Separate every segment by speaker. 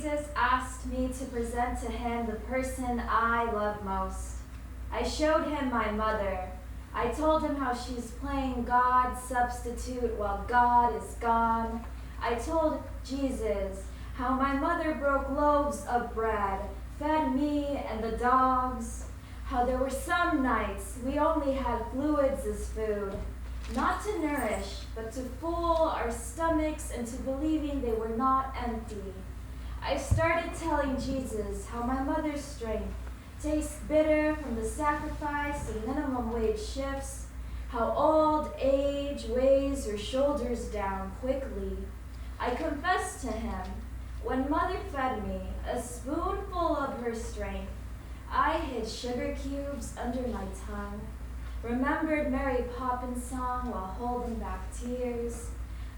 Speaker 1: Jesus asked me to present to him the person I love most. I showed him my mother. I told him how she's playing God's substitute while God is gone. I told Jesus how my mother broke loaves of bread, fed me and the dogs, how there were some nights we only had fluids as food, not to nourish, but to fool our stomachs into believing they were not empty. I started telling Jesus how my mother's strength tastes bitter from the sacrifice of minimum wage shifts, how old age weighs her shoulders down quickly. I confessed to him, when mother fed me a spoonful of her strength, I hid sugar cubes under my tongue, remembered Mary Poppins' song while holding back tears.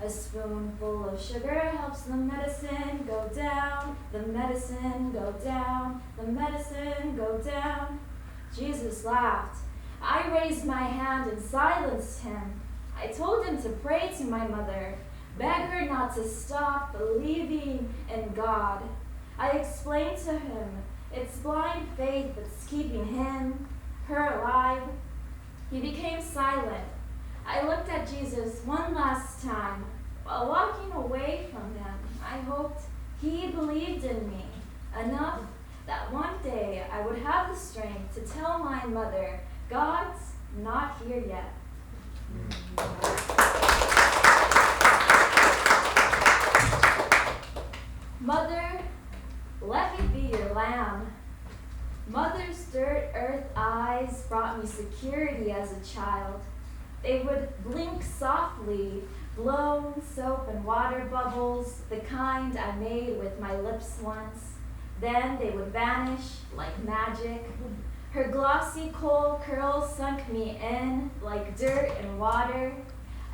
Speaker 1: A spoonful of sugar helps the medicine go down, the medicine go down, the medicine go down. Jesus laughed. I raised my hand and silenced him. I told him to pray to my mother, beg her not to stop believing in God. I explained to him it's blind faith that's keeping him, her alive. He became silent. I looked at Jesus one last time. While walking away from him, I hoped he believed in me enough that one day I would have the strength to tell my mother, God's not here yet. Mother, let me be your lamb. Mother's dirt earth eyes brought me security as a child. They would blink softly, blown soap and water bubbles, the kind I made with my lips once. Then they would vanish like magic. Her glossy coal curls sunk me in like dirt and water.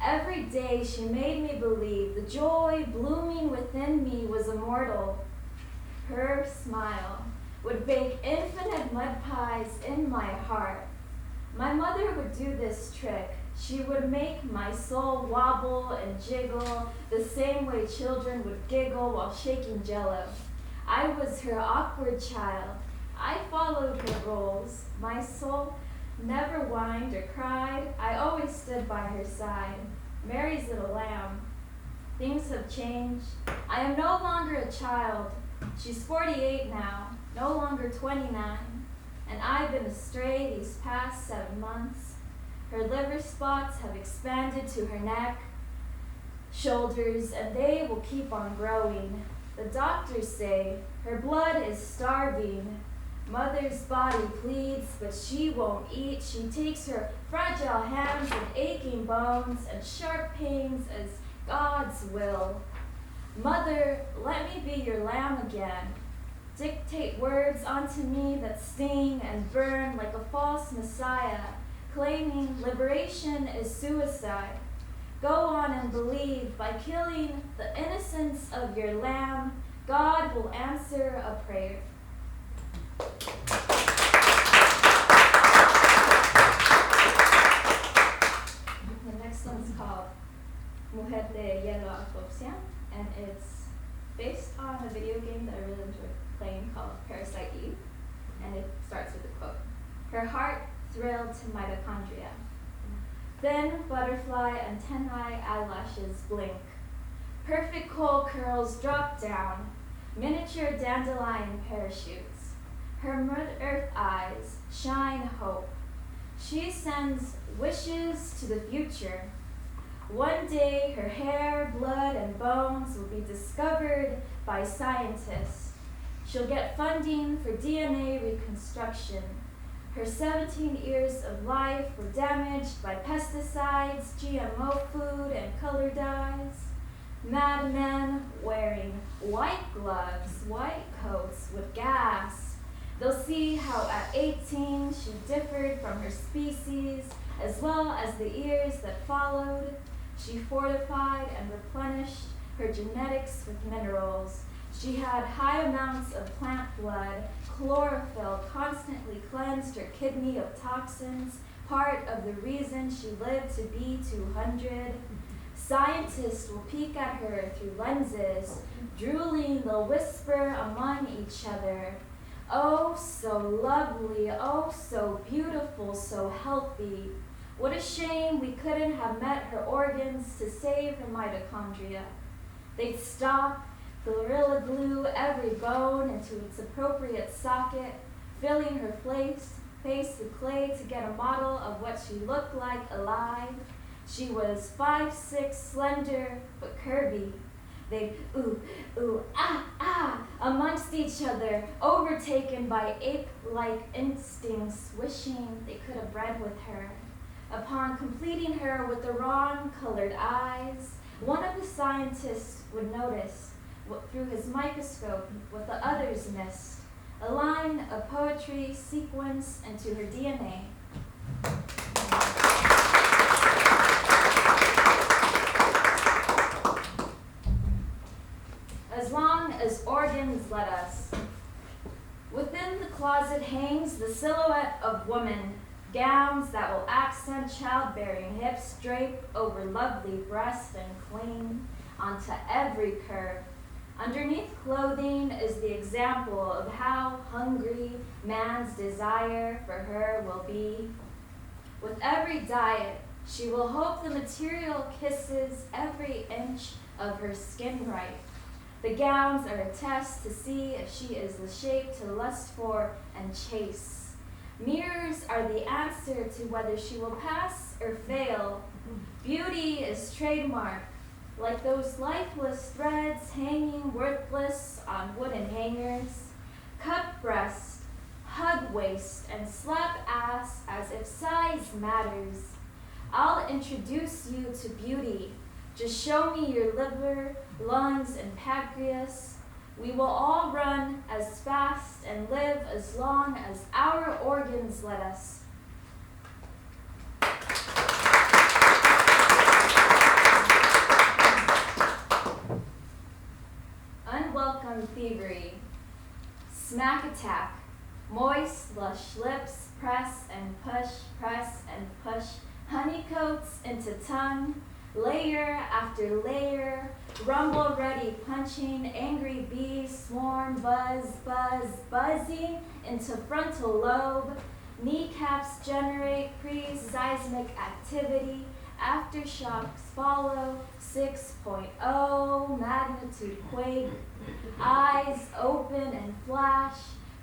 Speaker 1: Every day she made me believe the joy blooming within me was immortal. Her smile would bake infinite mud pies in my heart. My mother would do this trick. She would make my soul wobble and jiggle the same way children would giggle while shaking Jell-O. I was her awkward child. I followed her rules. My soul never whined or cried. I always stood by her side. Mary's little lamb. Things have changed. I am no longer a child. She's 48 now, no longer 29, and I've been astray these past 7 months. Her liver spots have expanded to her neck, shoulders, and they will keep on growing. The doctors say her blood is starving. Mother's body pleads, but she won't eat. She takes her fragile hands and aching bones and sharp pains as God's will. Mother, let me be your lamb again. Dictate words onto me that sting and burn like a false messiah, claiming liberation is suicide. Go on and believe by killing the innocence of your lamb, God will answer a prayer. The next one's called Mujer de Hielo Autopsia, and it's based on a video game that I really enjoyed playing called Parasite Eve, and it starts with a quote. Her heart thrilled to mitochondria. Thin butterfly antennae eyelashes blink. Perfect coal curls drop down, miniature dandelion parachutes. Her mid-earth eyes shine hope. She sends wishes to the future. One day, her hair, blood, and bones will be discovered by scientists. She'll get funding for DNA reconstruction. Her 17 years of life were damaged by pesticides, GMO food, and color dyes. Mad men wearing white gloves, white coats with gas. They'll see how at 18 she differed from her species, as well as the years that followed. She fortified and replenished her genetics with minerals. She had high amounts of plant blood. Chlorophyll constantly cleansed her kidney of toxins, part of the reason she lived to be 200. Scientists will peek at her through lenses. Drooling, they'll whisper among each other. Oh, so lovely, oh, so beautiful, so healthy. What a shame we couldn't have met her organs to save her mitochondria. They'd stop, Gorilla glue every bone into its appropriate socket, filling her face with clay to get a model of what she looked like alive. She was 5'6", slender, but curvy. They'd ooh, ooh, ah, ah, amongst each other, overtaken by ape-like instincts, wishing they could have bred with her. Upon completing her with the wrong colored eyes, one of the scientists would notice, through his microscope, what the others missed, a line of poetry sequenced into her DNA. As long as organs let us. Within the closet hangs the silhouette of woman, gowns that will accent childbearing hips drape over lovely breast and cling onto every curve. Underneath clothing is the example of how hungry man's desire for her will be. With every diet, she will hope the material kisses every inch of her skin right. The gowns are a test to see if she is the shape to lust for and chase. Mirrors are the answer to whether she will pass or fail. Beauty is trademark, like those lifeless threads hanging worthless on wooden hangers. Cup breast, hug waist, and slap ass as if size matters. I'll introduce you to beauty. Just show me your liver, lungs, and pancreas. We will all run as fast and live as long as our organs let us. Unwelcome thievery. Smack attack. Moist, lush lips, press and push, honeycoats into tongue, layer after layer, rumble ready punching, angry bees swarm, buzzing into frontal lobe, kneecaps generate pre-seismic activity, aftershocks follow, 6.0 magnitude quake, eyes open and flash,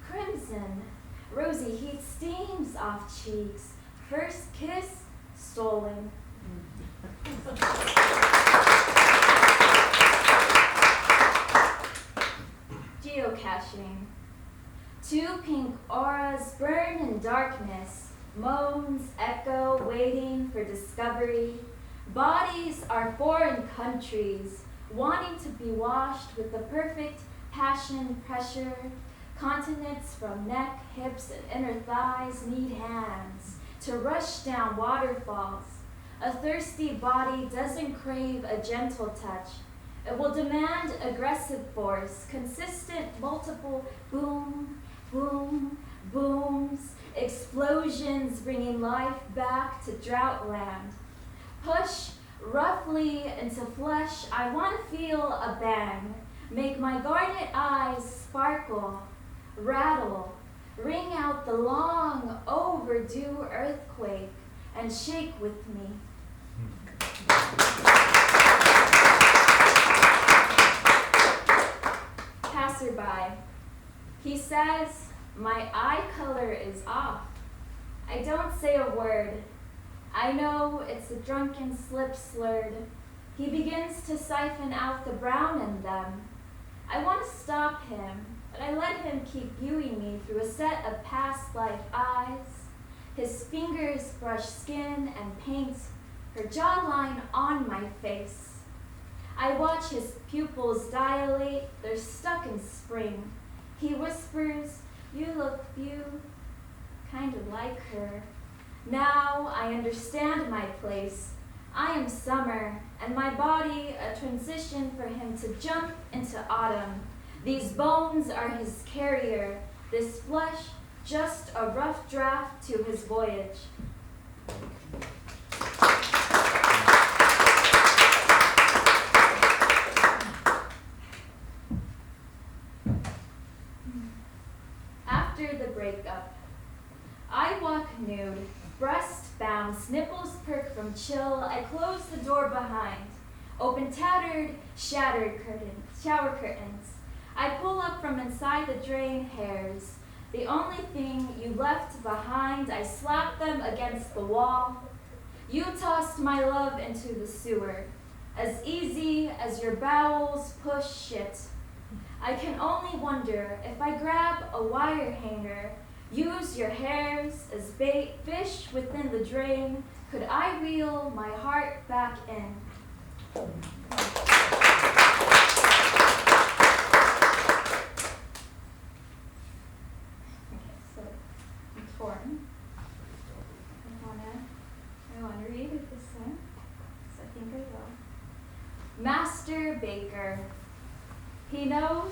Speaker 1: crimson, rosy heat steams off cheeks, first kiss stolen. Geocaching. Two pink auras burn in darkness, moans echo waiting for discovery. Bodies are foreign countries, wanting to be washed with the perfect passion pressure. Continents from neck, hips, and inner thighs need hands to rush down waterfalls. A thirsty body doesn't crave a gentle touch. It will demand aggressive force, consistent multiple boom, boom, booms, explosions bringing life back to drought land. Push roughly into flesh, I want to feel a bang, make my garnet eyes sparkle, rattle, ring out the long overdue earthquake, and shake with me. Passerby. He says, my eye color is off. I don't say a word. I know it's a drunken slip slurred. He begins to siphon out the brown in them. I want to stop him, but I let him keep viewing me through a set of past life eyes. His fingers brush skin and paint her jawline on my face. I watch his pupils dilate, they're stuck in spring. He whispers, you look kind of like her. Now I understand my place. I am summer, and my body a transition for him to jump into autumn. These bones are his carrier, this flesh just a rough draft to his voyage. nude, breast bounce, nipples perk from chill. I close the door behind, open tattered, shattered shower curtains. I pull up from inside the drain hairs. The only thing you left behind, I slap them against the wall. You tossed my love into the sewer, as easy as your bowels push shit. I can only wonder if I grab a wire hanger, use your hairs as bait, fish within the drain, could I reel my heart back in? Torn. I wanna read it this time, so I think I will. Master Baker. He knows